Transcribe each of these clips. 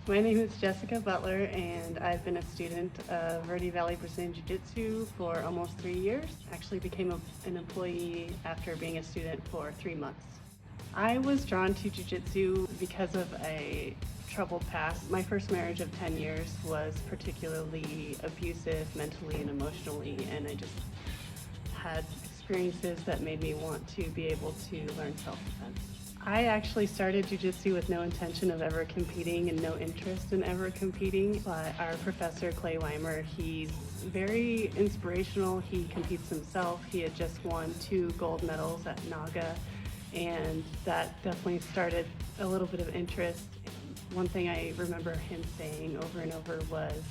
My name is Jessica Butler, and I've been a student of Verde Valley Brazilian Jiu Jitsu for almost 3 years. Actually became an employee after being a student for 3 months. I was drawn to Jiu Jitsu because of a troubled past. My first marriage of 10 years was particularly abusive mentally and emotionally, and I just had experiences that made me want to be able to learn self-defense. I actually started Jiu Jitsu with no intention of ever competing and no interest in ever competing, but our professor, Clay Weimer, he's very inspirational. He competes himself. He had just won 2 gold medals at Naga, and that definitely started a little bit of interest. One thing I remember him saying over and over was,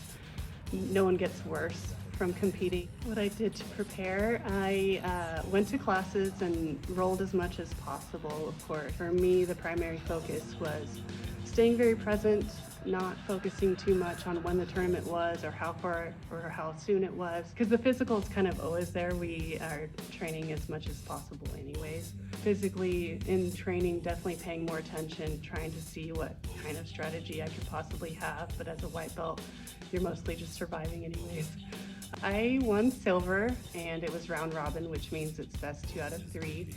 no one gets worse from competing. What I did to prepare, I went to classes and rolled as much as possible, of course. For me, the primary focus was staying very present, not focusing too much on when the tournament was or how far or how soon it was, because the physical is kind of always there. We are training as much as possible anyways. Physically in training, definitely paying more attention, trying to see what kind of strategy I could possibly have, but as a white belt, you're mostly just surviving anyways. I won silver, and it was round robin, which means it's best 2 out of 3.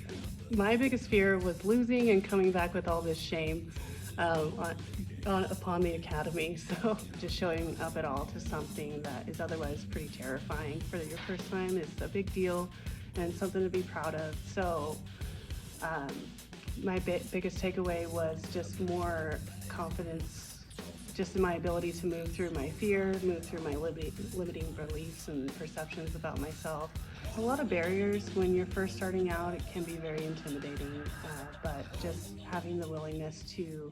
My biggest fear was losing and coming back with all this shame upon the academy. So just showing up at all to something that is otherwise pretty terrifying for your first time is a big deal and something to be proud of. So my biggest takeaway was just more confidence just in my ability to move through my fear, move through my limiting beliefs and perceptions about myself. A lot of barriers when you're first starting out. It can be very intimidating, but just having the willingness to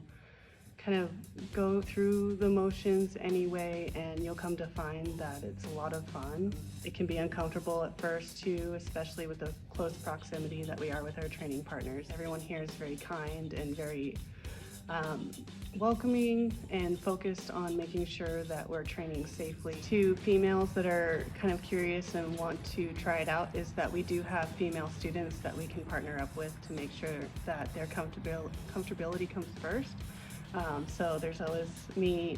kind of go through the motions anyway, and you'll come to find that it's a lot of fun. It can be uncomfortable at first too, especially with the close proximity that we are with our training partners. Everyone here is very kind and very welcoming and focused on making sure that we're training safely. To females that are kind of curious and want to try it out, is that we do have female students that we can partner up with to make sure that their comfortability comes first. So there's always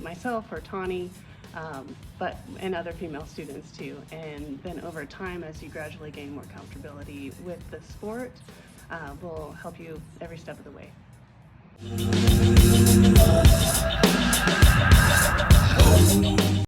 myself or Tawny, and other female students too. And then over time, as you gradually gain more comfortability with the sport, we'll help you every step of the way.